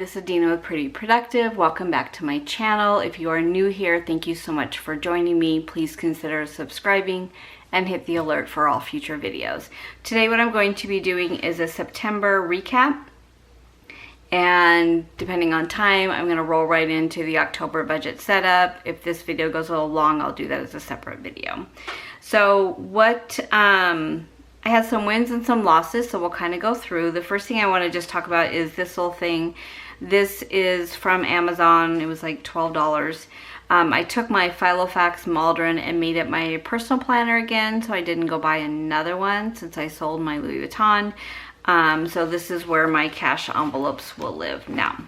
this is Dina with Pretty Productive. Welcome back to my channel. If you are new here, thank you so much for joining me. Please consider subscribing and hit the alert for all future videos. Today what I'm going to be doing is a September recap. And depending on time, I'm going to roll right into the October budget setup. If this video goes a little long, I'll do that as a separate video. So I had some wins and some losses, so we'll kind of go through. The first thing I want to just talk about is this little thing. This is from Amazon. It was like $12. I took my Filofax Maldron and made it my personal planner again, so I didn't go buy another one since I sold my Louis Vuitton. So this is where my cash envelopes will live now.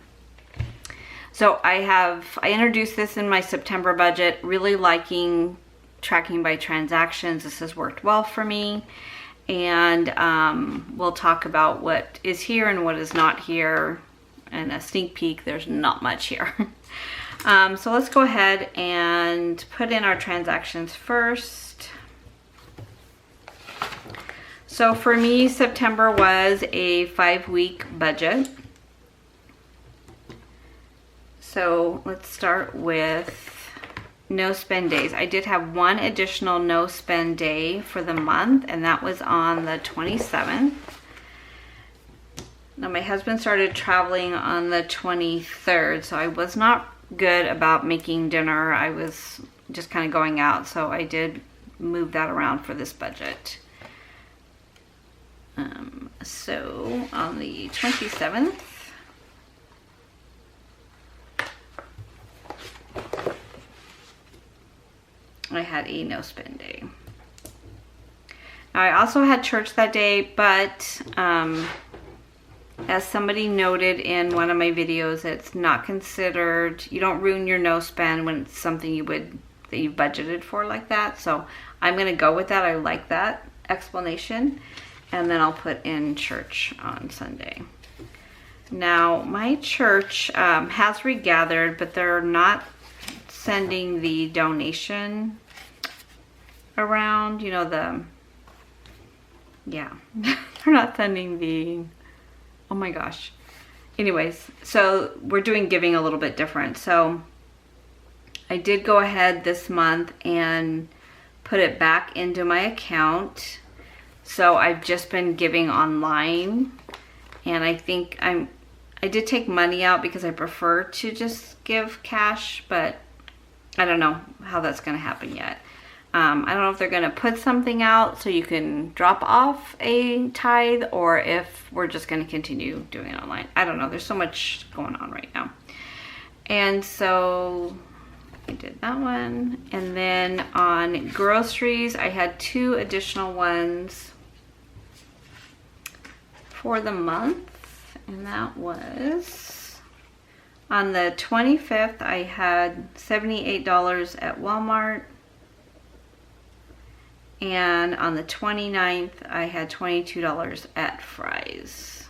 So I introduced this in my September budget, really liking tracking by transactions. This has worked well for me. And we'll talk about what is here and what is not here, and a sneak peek. There's not much here. So let's go ahead and put in our transactions first. So for me, September was a 5-week budget. So let's start with no spend days. I did have one additional no spend day for the month, and that was on the 27th. Now my husband started traveling on the 23rd, so I was not good about making dinner. I was just kind of going out, so I did move that around for this budget. So on the 27th, I had a no spend day. Now I also had church that day, but as somebody noted in one of my videos, it's not considered, you don't ruin your no spend when it's something that you budgeted for like that. So I'm gonna go with that. I like that explanation. And then I'll put in church on Sunday. Now my church has regathered, but they're not sending the donation around, they're not sending the, oh my gosh. Anyways, so we're doing giving a little bit different. So I did go ahead this month and put it back into my account. So I've just been giving online, and I think I did take money out because I prefer to just give cash, but I don't know how that's going to happen yet. I don't know if they're going to put something out so you can drop off a tithe, or if we're just going to continue doing it online. I don't know. There's so much going on right now. And so I did that one. And then on groceries, I had 2 additional ones for the month. And that was on the 25th, I had $78 at Walmart. And on the 29th, I had $22 at Fry's.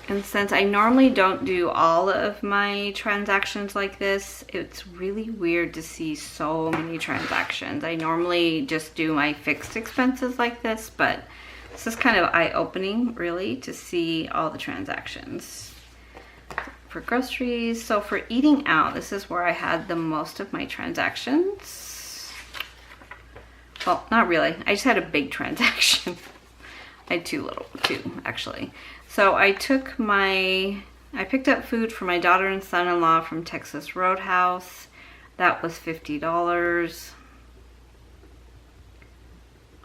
And since I normally don't do all of my transactions like this, it's really weird to see so many transactions. I normally just do my fixed expenses like this, but this is kind of eye-opening, really, to see all the transactions. For groceries, so for eating out, this is where I had the most of my transactions. Well, not really. I just had a big transaction. I had two actually. So I picked up food for my daughter and son-in-law from Texas Roadhouse. That was $50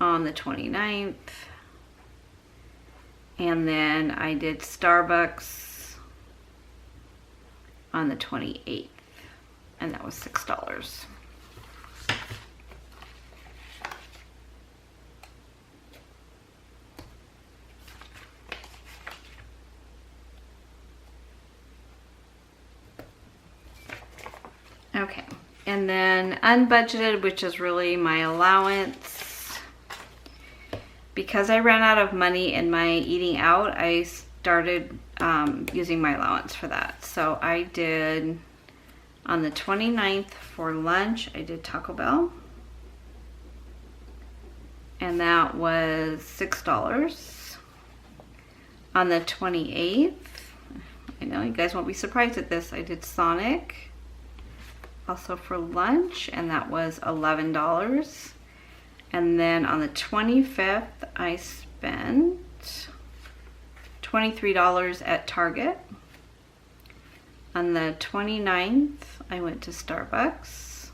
on the 29th. And then I did Starbucks on the 28th, and that was $6. Okay, and then unbudgeted, which is really my allowance. Because I ran out of money in my eating out, I started using my allowance for that. So I did On the 29th for lunch, I did Taco Bell. And that was $6. On the 28th, I know you guys won't be surprised at this, I did Sonic. Also for lunch, and that was $11. And then on the 25th, I spent $23 at Target. On the 29th, I went to Starbucks,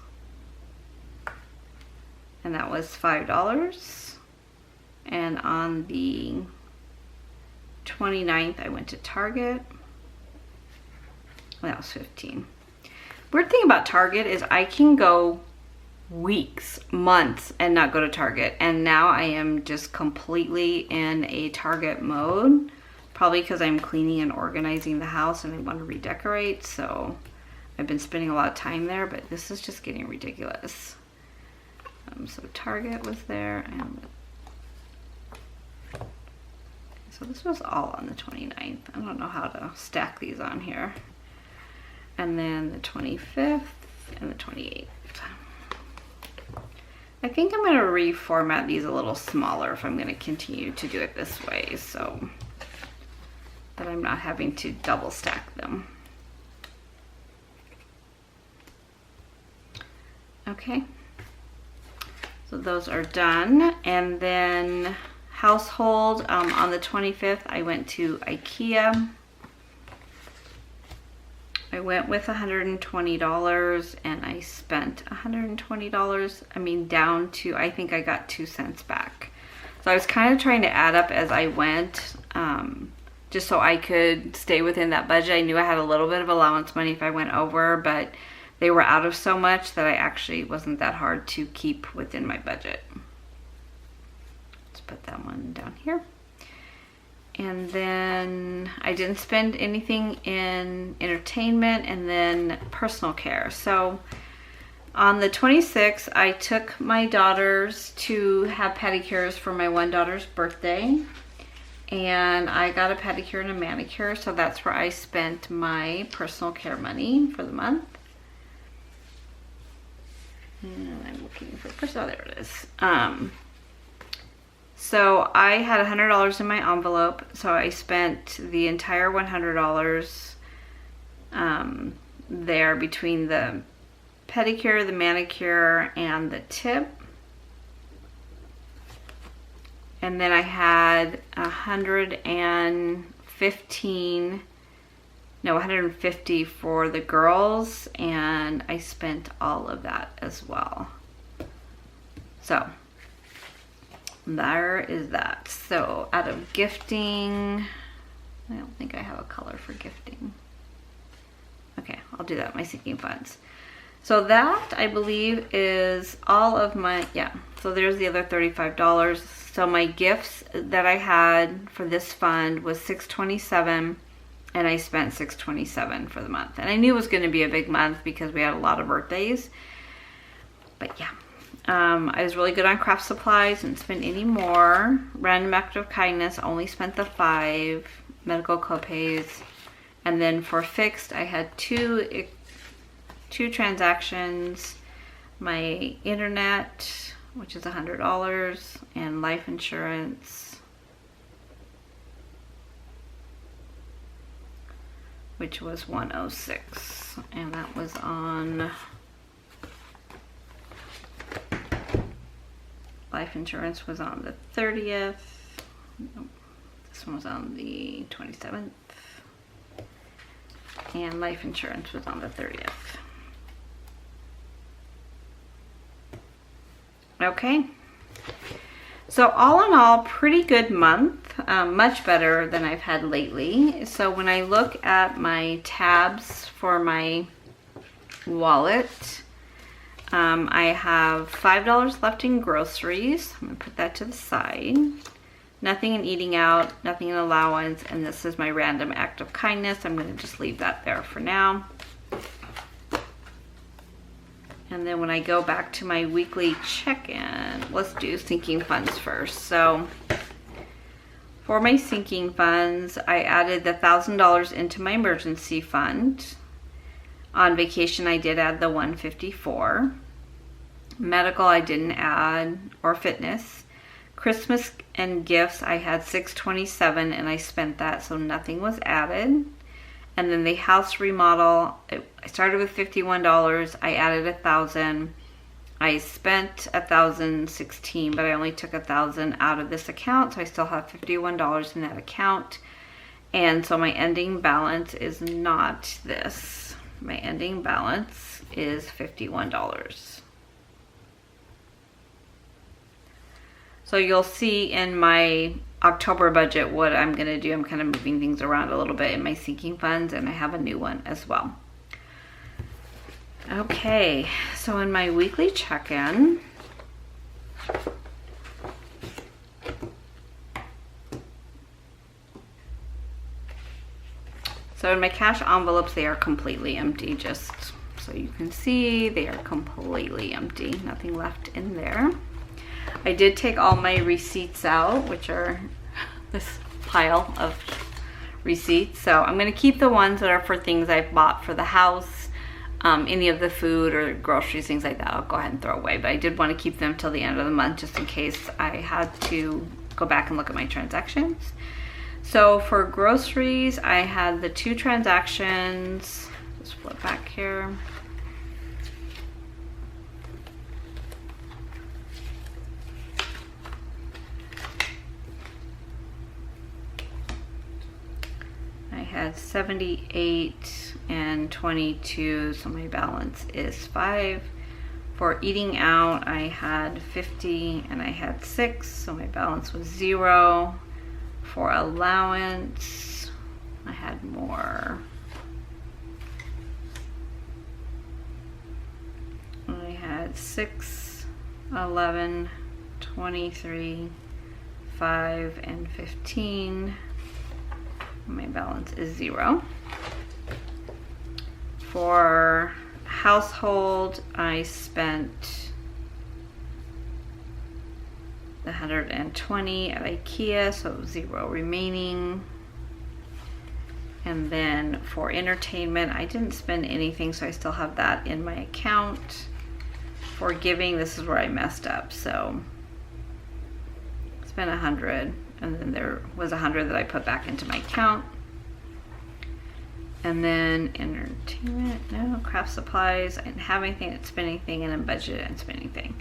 and that was $5. And on the 29th, I went to Target, and that was $15. Weird thing about Target is I can go weeks, months, and not go to Target, and now I am just completely in a Target mode. Probably because I'm cleaning and organizing the house and I want to redecorate, so I've been spending a lot of time there, but this is just getting ridiculous. So Target was there, and so this was all on the 29th. I don't know how to stack these on here. And then the 25th and the 28th. I think I'm going to reformat these a little smaller if I'm going to continue to do it this way, so that I'm not having to double stack them. Okay, so those are done. And then household, on the 25th, I went to IKEA. I went with $120 and I spent $120. I mean, down to, I think I got 2 cents back. So I was kind of trying to add up as I went, just so I could stay within that budget. I knew I had a little bit of allowance money if I went over, but they were out of so much that I actually wasn't that hard to keep within my budget. Let's put that one down here. And then I didn't spend anything in entertainment, and then personal care. So on the 26th, I took my daughters to have pedicures for my one daughter's birthday. And I got a pedicure and a manicure, so that's where I spent my personal care money for the month. And I'm looking for personal, there it is. So I had $100 in my envelope, so I spent the entire $100 there between the pedicure, the manicure, and the tip. And then I had $150 for the girls, and I spent all of that as well. So there is that. So out of gifting, I don't think I have a color for gifting. Okay, I'll do that, my sinking funds. So that, I believe, is all of my, yeah, so there's the other $35. So my gifts that I had for this fund was $627, and I spent $627 for the month. And I knew it was going to be a big month because we had a lot of birthdays. But yeah, I was really good on craft supplies, didn't spend any more. Random act of kindness, only spent the $5. Medical copays. And then for fixed, I had two transactions. My internet, which is $100, and life insurance, which was $106, and that was on, life insurance was on the 30th. Nope. This one was on the 27th, and life insurance was on the 30th. Okay, so all in all, pretty good month, much better than I've had lately. So when I look at my tabs for my wallet, I have $5 left in groceries. I'm gonna put that to the side. Nothing in eating out, nothing in allowance, and this is my random act of kindness. I'm gonna just leave that there for now. And then when I go back to my weekly check-in, let's do sinking funds first. So for my sinking funds, I added the $1,000 into my emergency fund. On vacation, I did add the $154. Medical, I didn't add, or fitness. Christmas and gifts, I had $627 and I spent that, so nothing was added. And then the house remodel, I started with $51. I added $1,000. I spent $1,016, but I only took $1,000 out of this account, so I still have $51 in that account. And so my ending balance is not this. My ending balance is $51. So you'll see in my October budget what I'm going to do. I'm kind of moving things around a little bit in my sinking funds, and I have a new one as well. Okay, so in my weekly check-in, so in my cash envelopes, they are completely empty, just so you can see, they are completely empty, nothing left in there. I did take all my receipts out, which are this pile of receipts. So I'm going to keep the ones that are for things I've bought for the house. Any of the food or groceries, things like that, I'll go ahead and throw away. But I did want to keep them till the end of the month just in case I had to go back and look at my transactions. So for groceries, I had the 2 transactions. Just flip back here. I had 78 and 22, so my balance is 5. For eating out, I had 50 and I had 6, so my balance was 0. For allowance, I had more. I had 6, 11, 23, 5, and 15. My balance is 0. For household, I spent the 120 at IKEA, so 0 remaining. And then for entertainment, I didn't spend anything, so I still have that in my account. For giving, this is where I messed up, so I spent 100. And then there was 100 that I put back into my account. And then entertainment, no, craft supplies, I didn't have anything, I didn't spend anything, and then budget and spend anything.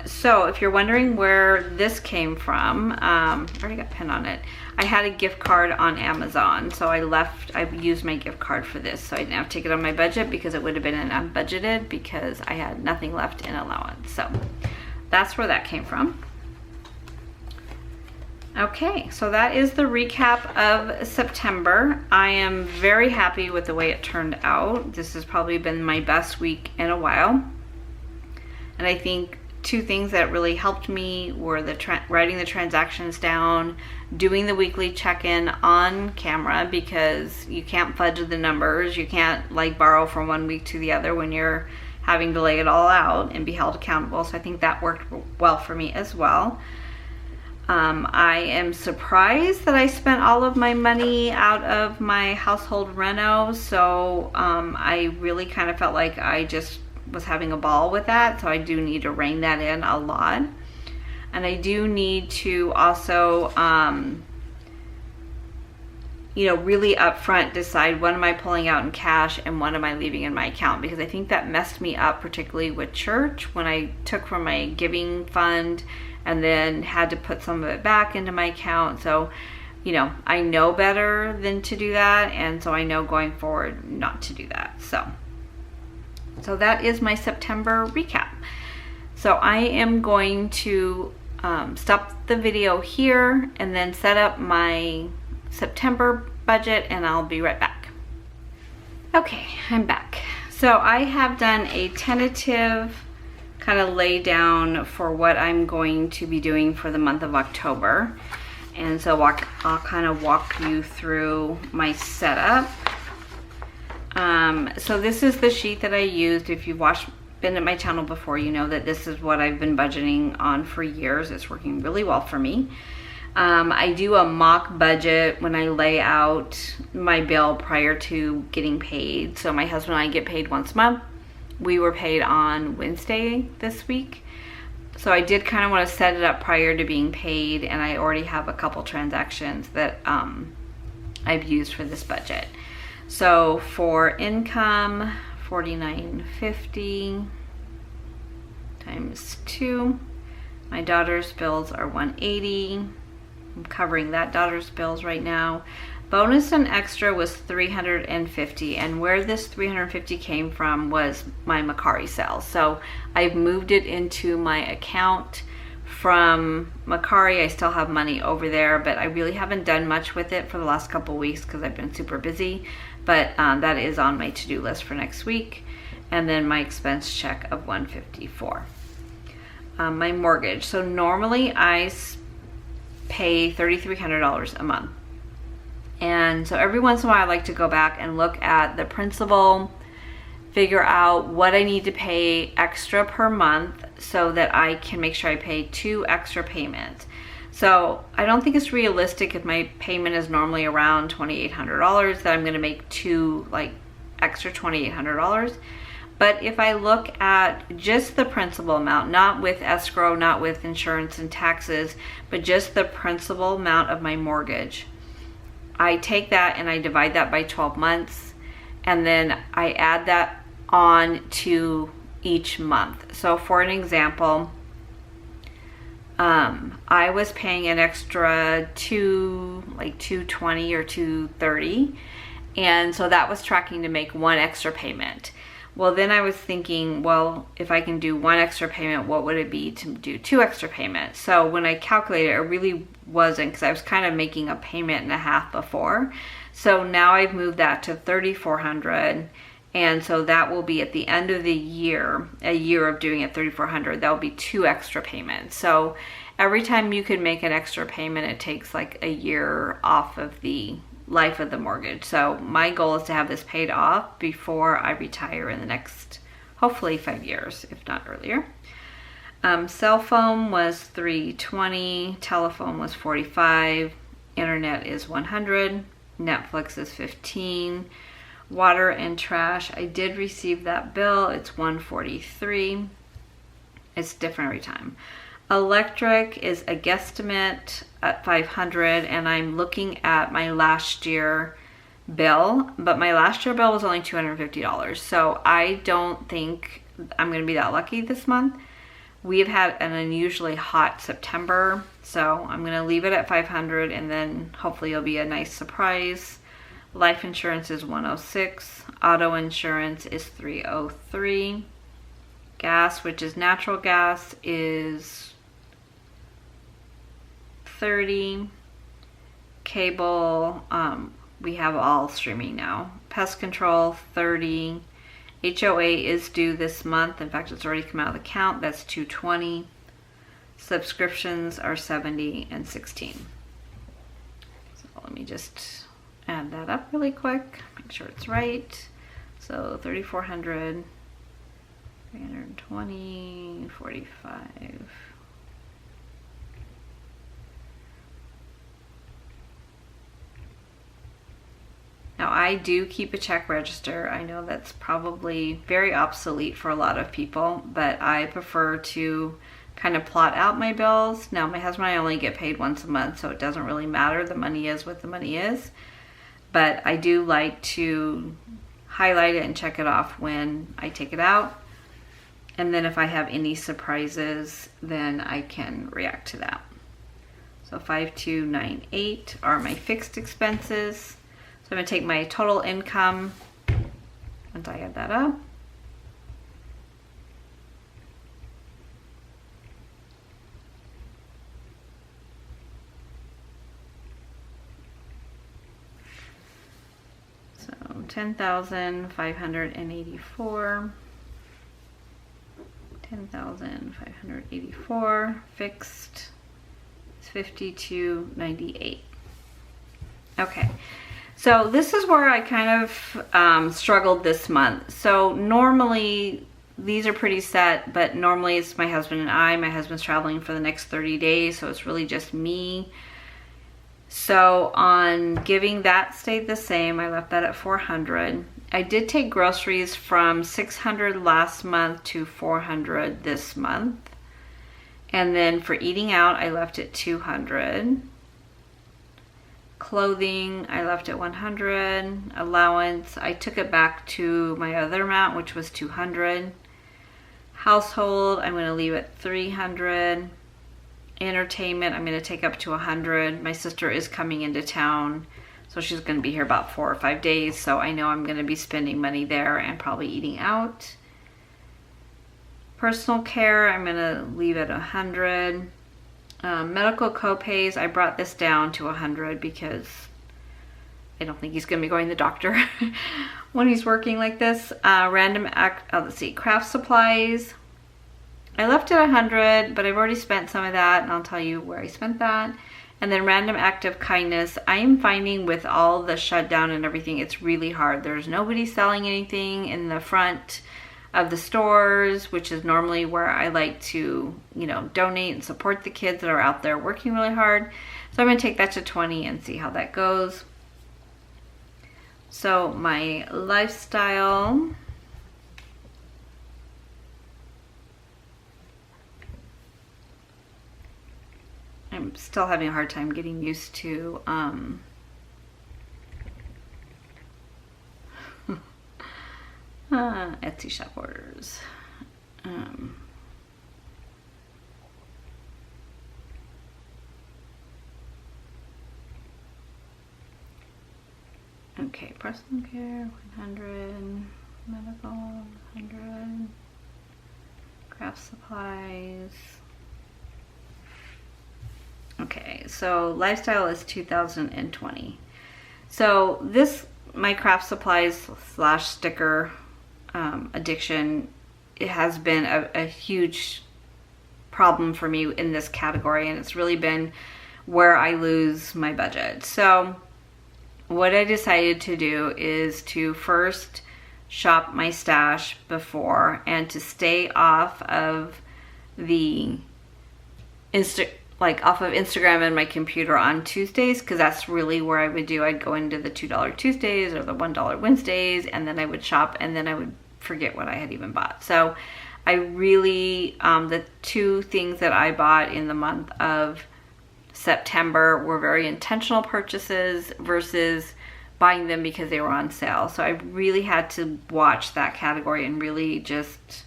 So if you're wondering where this came from, I already got pinned on it. I had a gift card on Amazon, so I used my gift card for this, so I didn't have to take it on my budget because it would have been an unbudgeted because I had nothing left in allowance. So that's where that came from. Okay, so that is the recap of September. I am very happy with the way it turned out. This has probably been my best week in a while. And I think 2 things that really helped me were writing the transactions down, doing the weekly check-in on camera, because you can't fudge the numbers. You can't like borrow from one week to the other when you're having to lay it all out and be held accountable. So I think that worked well for me as well. I am surprised that I spent all of my money out of my household reno, so I really kind of felt like I just was having a ball with that, so I do need to rein that in a lot. And I do need to also really upfront decide when am I pulling out in cash and when am I leaving in my account, because I think that messed me up, particularly with church, when I took from my giving fund and then had to put some of it back into my account. So, I know better than to do that, and so I know going forward not to do that. So that is my September recap. So I am going to stop the video here and then set up my September budget, and I'll be right back. Okay, I'm back. So I have done a tentative kind of lay down for what I'm going to be doing for the month of October. And so I'll kind of walk you through my setup. So this is the sheet that I used. If you've been at my channel before, you know that this is what I've been budgeting on for years. It's working really well for me. I do a mock budget when I lay out my bill prior to getting paid. So my husband and I get paid once a month. We were paid on Wednesday this week. So I did kind of want to set it up prior to being paid, and I already have a couple transactions that I've used for this budget. So for income, $49.50 times 2. My daughter's bills are $180. I'm covering that daughter's bills right now. Bonus and extra was $350, and where this $350 came from was my Mercari sales. So I've moved it into my account from Mercari. I still have money over there, but I really haven't done much with it for the last couple weeks because I've been super busy. But that is on my to-do list for next week. And then my expense check of $154. My mortgage. So normally I pay $3,300 a month. And so every once in a while I like to go back and look at the principal, figure out what I need to pay extra per month so that I can make sure I pay 2 extra payments. So I don't think it's realistic if my payment is normally around $2,800 that I'm going to make 2 extra $2,800. But if I look at just the principal amount, not with escrow, not with insurance and taxes, but just the principal amount of my mortgage, I take that and I divide that by 12 months, and then I add that on to each month. So for an example, I was paying an extra $220 or $230, and so that was tracking to make 1 extra payment. Well, then I was thinking, well, if I can do 1 extra payment, what would it be to do 2 extra payments? So when I calculated, it really wasn't, because I was kind of making a payment and a half before. So now I've moved that to $3,400. And so that will be at the end of the year, a year of doing it $3,400, that will be 2 extra payments. So every time you can make an extra payment, it takes like a year off of the life of the mortgage. So my goal is to have this paid off before I retire in the next, hopefully 5 years, if not earlier. Cell phone was $320, telephone was $45, internet is $100, Netflix is $15, water and trash, I did receive that bill, it's $143. It's different every time. Electric is a guesstimate at $500, and I'm looking at my last year bill, but my last year bill was only $250. So I don't think I'm going to be that lucky this month. We've had an unusually hot September, so I'm going to leave it at $500, and then hopefully it'll be a nice surprise. Life insurance is $106. Auto insurance is $303. Gas, which is natural gas, is $30. Cable, we have all streaming now. Pest control, $30. HOA is due this month. In fact, it's already come out of the account. That's $220. Subscriptions are $70 and $16. So let me just add that up really quick, make sure it's right. So $3,400, 320, 45. Now I do keep a check register. I know that's probably very obsolete for a lot of people, but I prefer to kind of plot out my bills. Now my husband and I only get paid once a month, so it doesn't really matter. The money is what the money is. But I do like to highlight it and check it off when I take it out. And then if I have any surprises, then I can react to that. So 5298 are my fixed expenses. So I'm going to take my total income once I add that up. So 10,584. 10,584 fixed is 5298. Okay, so this is where I kind of struggled this month. So normally these are pretty set, but normally it's my husband and I. My husband's traveling for the next 30 days, so it's really just me. So on giving, that stayed the same. I left that at $400. I did take groceries from $600 last month to $400 this month. And then for eating out, I left it $200. Clothing, I left it $100. Allowance, I took it back to my other amount, which was $200. Household, I'm going to leave it $300. Entertainment, I'm going to take up to $100. My sister is coming into town, so she's going to be here about 4 or 5 days, so I know I'm going to be spending money there and probably eating out. Personal care, I'm going to leave it $100. Medical copays, I brought this down to $100 because I don't think he's going to be going to the doctor when he's working like this. Let's see, craft supplies, I left it $100, but I've already spent some of that, and I'll tell you where I spent that. And then random act of kindness, I am finding with all the shutdown and everything, it's really hard. There's nobody selling anything in the front of the stores, which is normally where I like to, you know, donate and support the kids that are out there working really hard. So I'm going to take that to 20 and see how that goes. So my lifestyle, I'm still having a hard time getting used to Etsy shop orders. Okay, personal care, 100, medical, 100, craft supplies. Okay, so lifestyle is 2020. So this, my craft supplies / sticker addiction, it has been a huge problem for me in this category, and it's really been where I lose my budget. So what I decided to do is to first shop my stash before, and to stay off of the off of Instagram and my computer on Tuesdays, because that's really where I would do. I'd go into the $2 Tuesdays or the $1 Wednesdays, and then I would shop, and then I would forget what I had even bought. So I really, the 2 things that I bought in the month of September were very intentional purchases versus buying them because they were on sale. So I really had to watch that category and really just,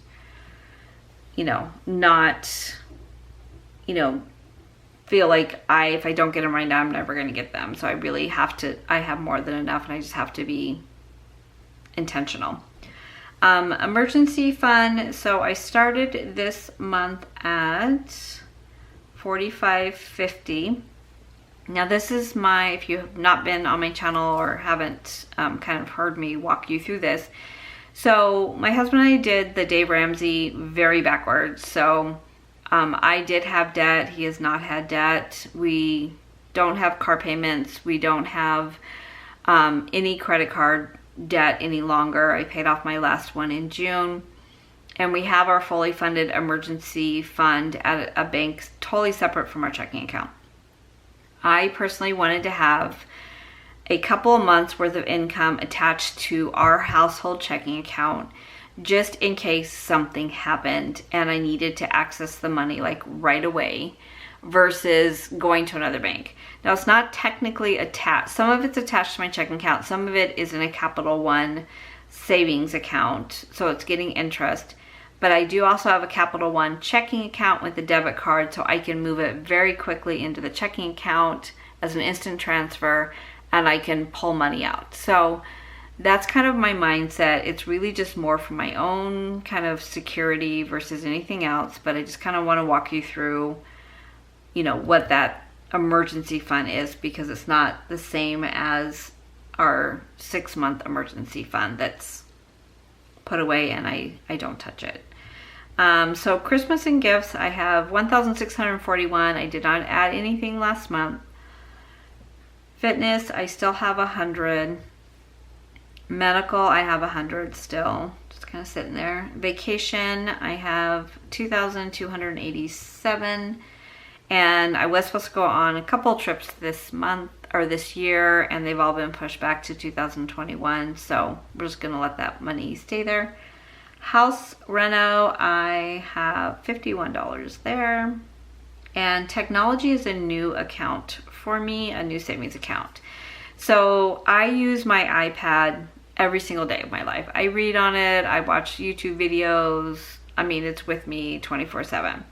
you know, not, you know, feel like if I don't get them right now, I'm never going to get them. So I really have to, I have more than enough, and I just have to be intentional. Emergency fund. So I started this month at $45.50. Now this is my, if you have not been on my channel or haven't kind of heard me walk you through this. So my husband and I did the Dave Ramsey very backwards. So I did have debt. He has not had debt. We don't have car payments. We don't have any credit card debt any longer. I paid off my last one in June. And we have our fully funded emergency fund at a bank totally separate from our checking account. I personally wanted to have a couple of months worth of income attached to our household checking account, just in case something happened and I needed to access the money like right away, versus going to another bank. Now it's not technically attached. Some of it's attached to my checking account. Some of it is in a Capital One savings account, so it's getting interest. But I do also have a Capital One checking account with a debit card, so I can move it very quickly into the checking account as an instant transfer, and I can pull money out. So that's kind of my mindset. It's really just more for my own kind of security versus anything else. But I just kind of want to walk you through, you know, what that emergency fund is, because it's not the same as our 6-month emergency fund that's put away and I don't touch it. So Christmas and gifts, I have $1,641. I did not add anything last month. Fitness, I still have $100. Medical, I have $100 still, just kind of sitting there. Vacation, I have $2,287. And I was supposed to go on a couple trips this month. this year, and they've all been pushed back to 2021. So we're just gonna let that money stay there. House reno, I have $51 there. And technology is a new account for me, a new savings account. So I use my iPad every single day of my life. I read on it, I watch YouTube videos. I mean, it's with me 24/7.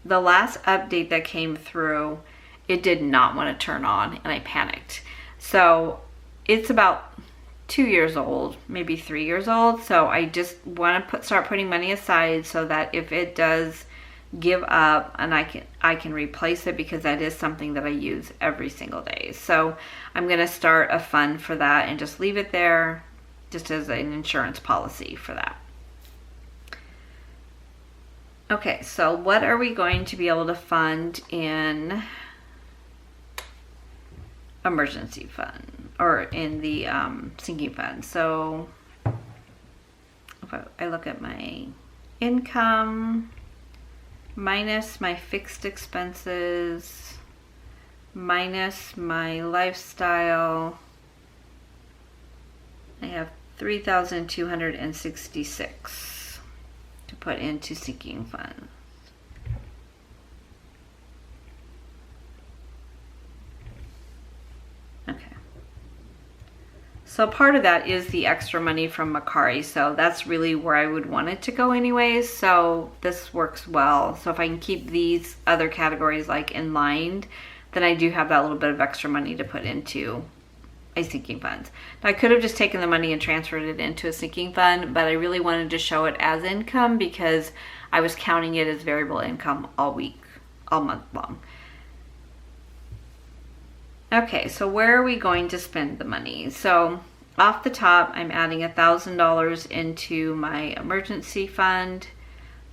The last update that came through, it did not want to turn on, and I panicked. So it's about 2 years old, maybe 3 years old. So I just want to start putting money aside so that if it does give up, and I can replace it, because that is something that I use every single day. So I'm going to start a fund for that and just leave it there just as an insurance policy for that. Okay, so what are we going to be able to fund in emergency fund, or in the sinking fund? So if I look at my income minus my fixed expenses minus my lifestyle, I have $3,266 to put into sinking funds. Okay. So part of that is the extra money from Mercari. So that's really where I would want it to go anyways. So this works well. So if I can keep these other categories like in line, then I do have that little bit of extra money to put into a sinking fund. Now I could have just taken the money and transferred it into a sinking fund, but I really wanted to show it as income because I was counting it as variable income all month long. Okay, so where are we going to spend the money? So off the top, I'm adding $1,000 into my emergency fund.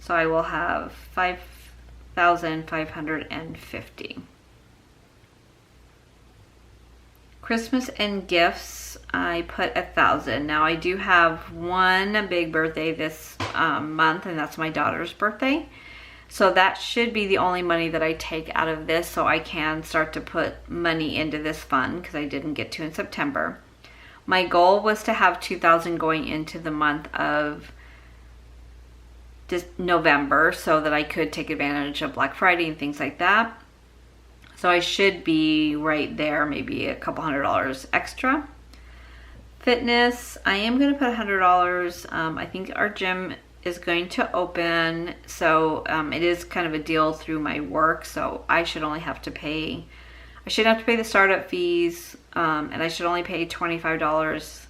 So I will have $5,550. Christmas and gifts, I put $1,000. Now I do have one big birthday this month, and that's my daughter's birthday. So that should be the only money that I take out of this, so I can start to put money into this fund because I didn't get to in September. My goal was to have $2,000 going into the month of November so that I could take advantage of Black Friday and things like that. So I should be right there, maybe a couple $100 extra. Fitness, I am going to put $100. I think our gym is going to open, so it is kind of a deal through my work, so I should only have to pay, I shouldn't have to pay the startup fees, and I should only pay $25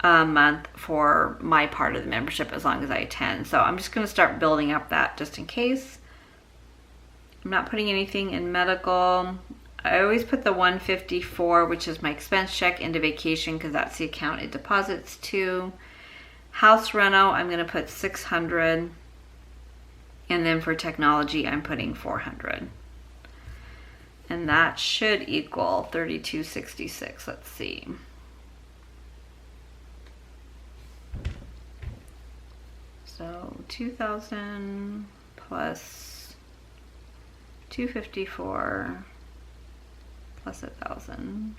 a month for my part of the membership as long as I attend. So I'm just going to start building up that just in case. I'm not putting anything in medical. I always put the $154, which is my expense check, into vacation because that's the account it deposits to. House reno, I'm going to put $600, and then for technology, I'm putting $400, and that should equal $3,266. Let's see. So 2,000 plus 254 plus 1,000.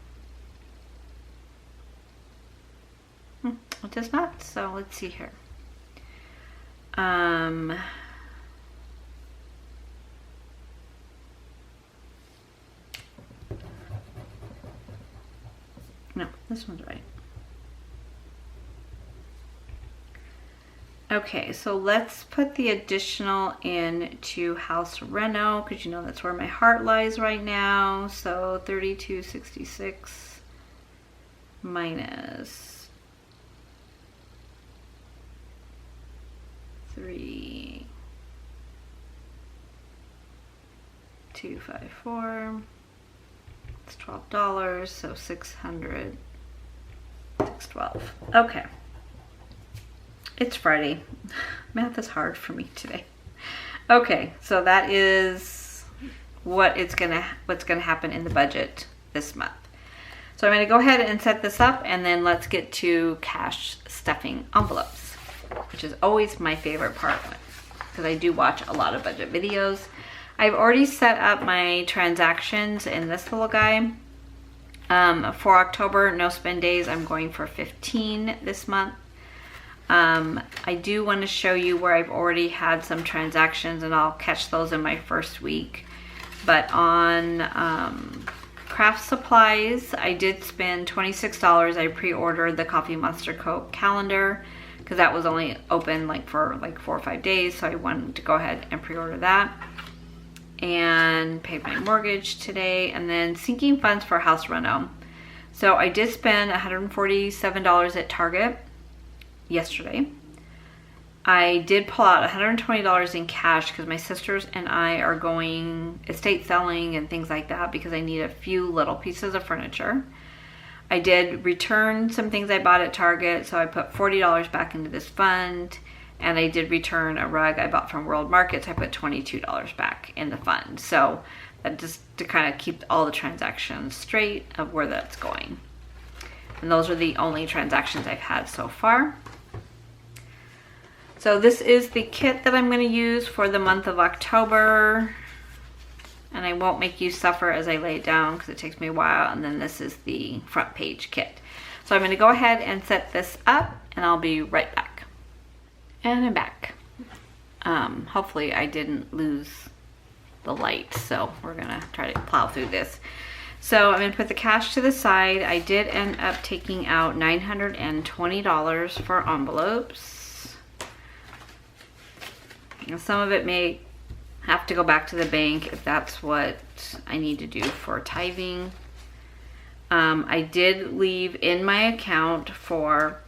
It does not, so let's see here. No, this one's right. Okay, so let's put the additional into house reno because you know that's where my heart lies right now. So 3,266 minus 3,254. It's $12, so 600. 612. Okay. It's Friday. Math is hard for me today. Okay, so that is what's gonna happen in the budget this month. So I'm gonna go ahead and set this up, and then let's get to cash stuffing envelopes, which is always my favorite part because I do watch a lot of budget videos. I've already set up my transactions in this little guy. For October, no spend days, I'm going for 15 this month. I do want to show you where I've already had some transactions, and I'll catch those in my first week. But on craft supplies, I did spend $26. I pre-ordered the Coffee Monster Co. calendar because that was only open for 4 or 5 days, so I wanted to go ahead and pre-order that. And paid my mortgage today, and then sinking funds for house reno. So I did spend $147 at Target yesterday. I did pull out $120 in cash because my sisters and I are going estate selling and things like that because I need a few little pieces of furniture. I did return some things I bought at Target, so I put $40 back into this fund, and I did return a rug I bought from World Markets. I put $22 back in the fund. So that just to kind of keep all the transactions straight of where that's going. And those are the only transactions I've had so far. So this is the kit that I'm going to use for the month of October. And I won't make you suffer as I lay it down because it takes me a while. And then this is the front page kit. So I'm going to go ahead and set this up, and I'll be right back. And I'm back. Hopefully I didn't lose the light, so we're going to try to plow through this. So I'm going to put the cash to the side. I did end up taking out $920 for envelopes. Some of it may have to go back to the bank if that's what I need to do for tithing. I did leave in my account for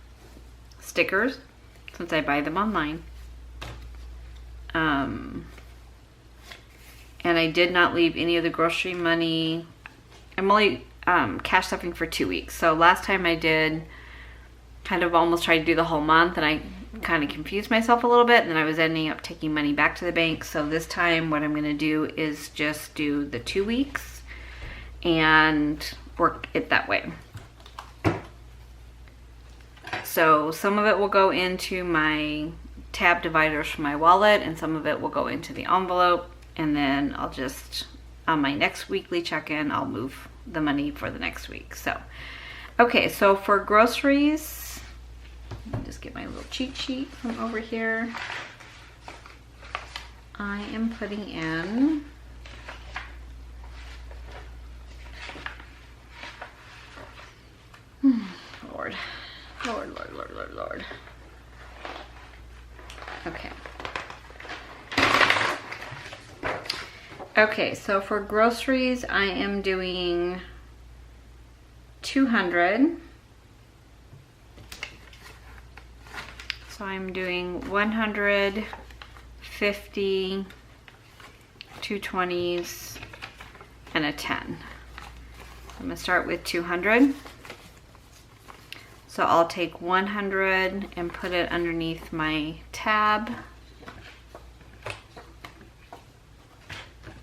stickers since I buy them online. And I did not leave any of the grocery money. I'm only cash stuffing for 2 weeks. So last time I did kind of almost tried to do the whole month, and I kind of confused myself a little bit, and then I was ending up taking money back to the bank. So this time what I'm going to do is just do the 2 weeks and work it that way. So some of it will go into my tab dividers for my wallet, and some of it will go into the envelope, and then I'll just, on my next weekly check-in, I'll move the money for the next week. So, okay, so for groceries, let me just get my little cheat sheet from over here. I am putting in Lord. Lord. Okay. Okay, so for groceries, I am doing 200. So I'm doing 100, 50, 220s, and a 10. I'm gonna start with 200. So I'll take 100 and put it underneath my tab. I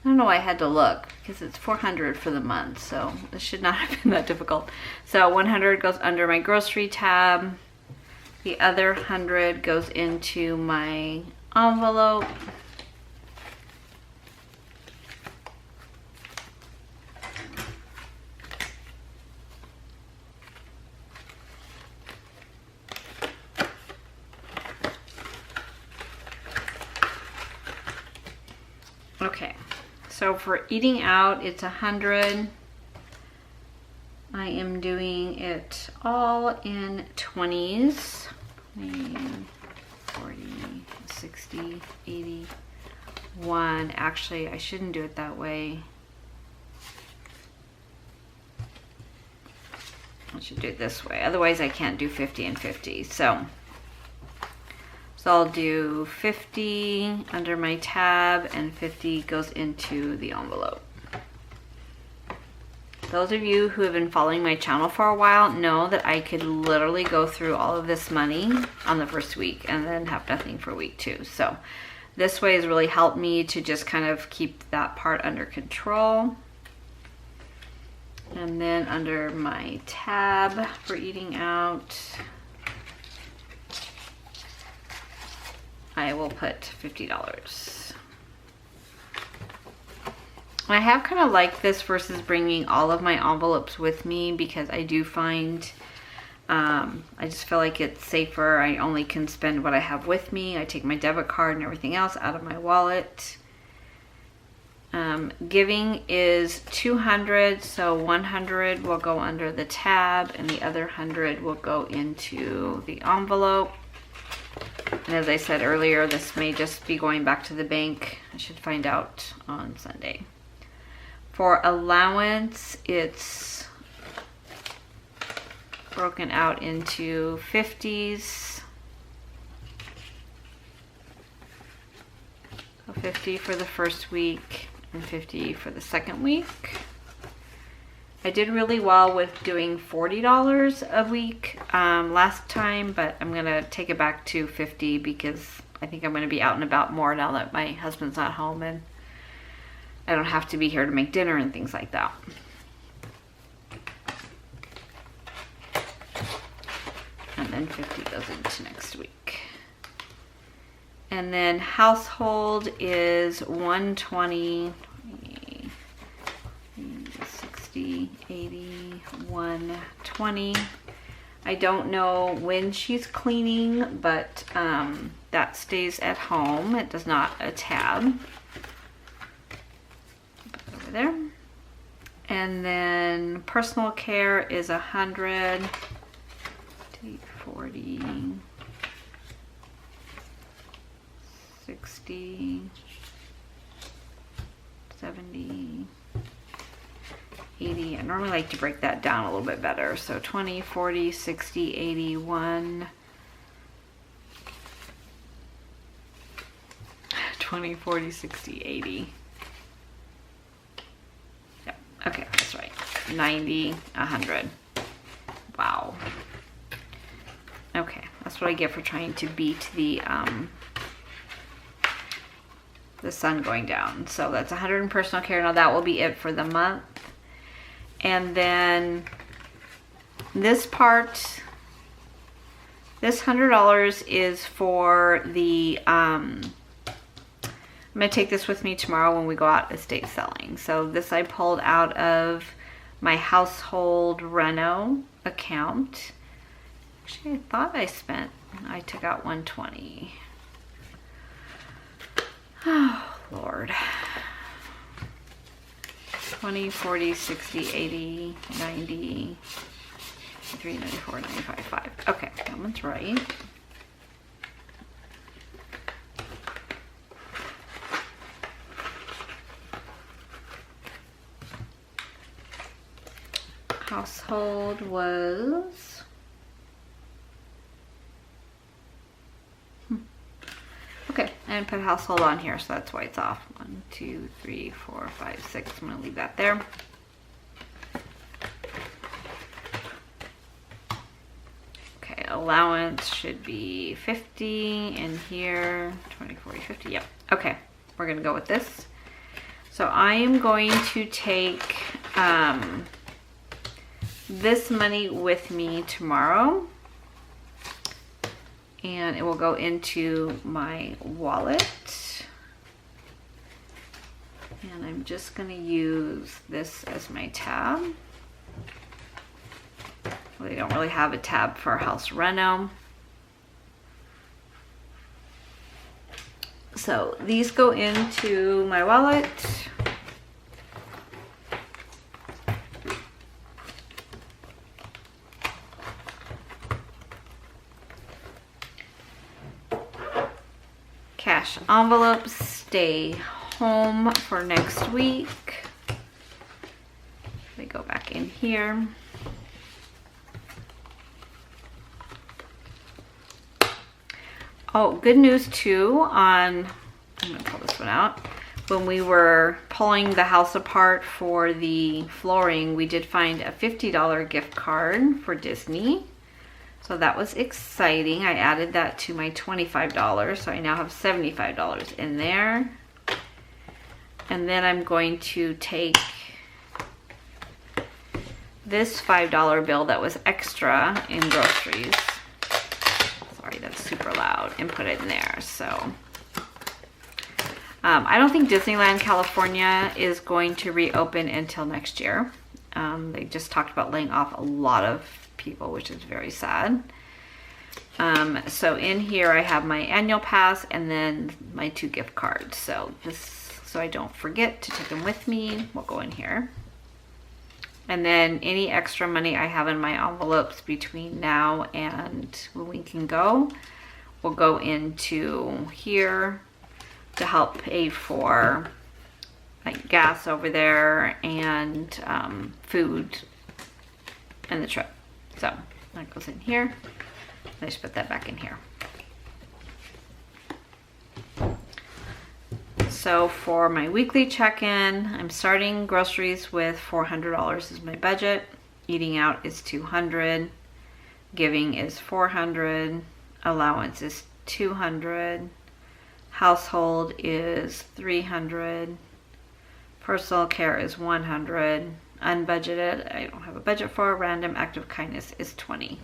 don't know why I had to look because it's 400 for the month, so this should not have been that difficult. So 100 goes under my grocery tab. The other 100 goes into my envelope. Okay, so for eating out, it's 100. I am doing it all in 20s. 40, 60, 80, 1. Actually, I shouldn't do it that way. I should do it this way. Otherwise, I can't do 50 and 50. So I'll do 50 under my tab, and 50 goes into the envelope. Those of you who have been following my channel for a while know that I could literally go through all of this money on the first week and then have nothing for week 2. So this way has really helped me to just kind of keep that part under control. And then under my tab for eating out, I will put $50. I have kind of liked this versus bringing all of my envelopes with me, because I do find, I just feel like it's safer. I only can spend what I have with me. I take my debit card and everything else out of my wallet. Giving is 200, so 100 will go under the tab and the other 100 will go into the envelope. And as I said earlier, this may just be going back to the bank. I should find out on Sunday. For allowance, it's broken out into 50s. So 50 for the first week and 50 for the second week. I did really well with doing $40 a week last time, but I'm gonna take it back to 50 because I think I'm gonna be out and about more now that my husband's not home and I don't have to be here to make dinner and things like that. And then 50 goes into next week. And then household is 120, 60, 80, 120. I don't know when she's cleaning, but that stays at home. It does not a tab. Put it over there. And then personal care is 100, 40, 60, 70, 80. I normally like to break that down a little bit better. So 20, 40, 60, 80, 1, 20, 40, 60, 80. Yep, okay, that's right. 90, 100. Wow. Okay, that's what I get for trying to beat the sun going down. So that's 100 in personal care. Now that will be it for the month. And then this part, this $100 is for the, I'm gonna take this with me tomorrow when we go out estate selling. So this I pulled out of my household reno account. Actually, I thought I took out 120. Oh, Lord. 20, 40, 60, 80, 90, 93, 94, 95, 5. Okay, that one's right. Household was... Okay, I didn't put household on here, so that's why it's off. 1, 2, 3, 4, 5, 6. I'm gonna leave that there. Okay, allowance should be 50 in here. 20, 40, 50. Yep. Okay, we're gonna go with this. So I am going to take this money with me tomorrow. And it will go into my wallet. And I'm just gonna use this as my tab. Well, they don't really have a tab for house reno. So these go into my wallet. Cash envelopes stay home for next week. We go back in here. Oh, good news too on, I'm gonna pull this one out. When we were pulling the house apart for the flooring, we did find a $50 gift card for Disney. So that was exciting. I added that to my $25, so I now have $75 in there. And then I'm going to take this $5 bill that was extra in groceries. Sorry, that's super loud, and put it in there. So I don't think Disneyland California is going to reopen until next year. They just talked about laying off a lot of people, which is very sad. So in here I have my annual pass and then my 2 gift cards. So I don't forget to take them with me, we'll go in here. And then any extra money I have in my envelopes between now and when we can go will go into here to help pay for like gas over there and food and the trip. So that goes in here. I just put that back in here. So for my weekly check-in, I'm starting groceries with $400 is my budget. Eating out is $200. Giving is $400. Allowance is $200. Household is $300. Personal care is $100. Unbudgeted, I don't have a budget for. Random act of kindness is $20.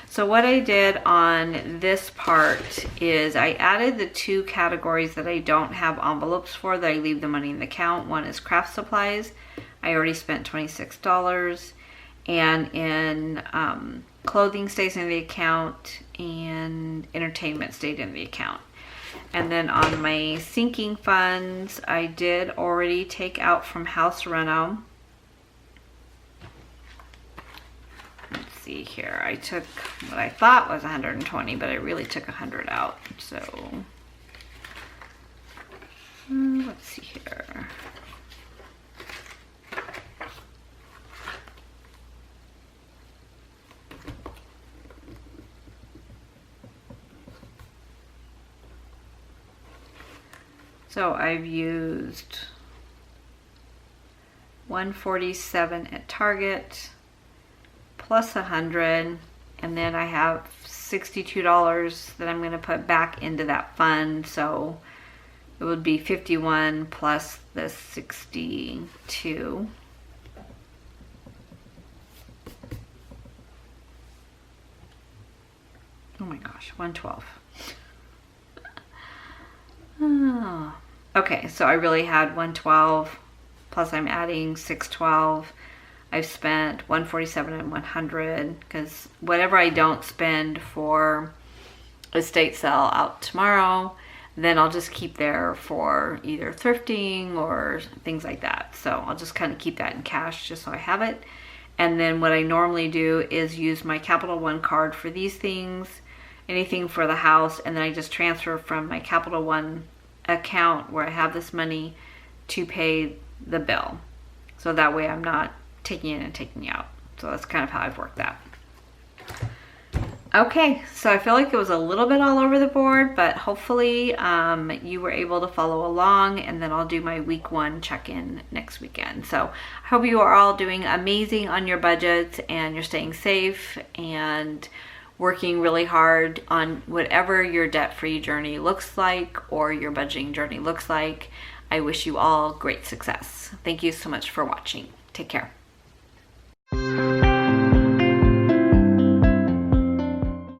So what I did on this part is I added the 2 categories that I don't have envelopes for, that I leave the money in the account. One is craft supplies. I already spent $26. And in clothing stays in the account, and entertainment stayed in the account. And then on my sinking funds, I did already take out from house reno. Let's see here. I took what I thought was 120, but I really took 100 out. So let's see here. So I've used 147 at Target plus 100, and then I have $62 that I'm going to put back into that fund. So it would be 51 plus the 62. Oh my gosh, 112. Oh. Okay, so I really had 112, plus I'm adding 612. I've spent 147 and 100, because whatever I don't spend for estate sale out tomorrow, then I'll just keep there for either thrifting or things like that. So I'll just kind of keep that in cash just so I have it. And then what I normally do is use my Capital One card for these things, anything for the house, and then I just transfer from my Capital One account where I have this money to pay the bill. So that way I'm not taking in and taking out. So that's kind of how I've worked that. Okay, so I feel like it was a little bit all over the board, but hopefully you were able to follow along, and then I'll do my week 1 check-in next weekend. So I hope you are all doing amazing on your budgets, and you're staying safe and working really hard on whatever your debt-free journey looks like or your budgeting journey looks like. I wish you all great success. Thank you so much for watching. Take care.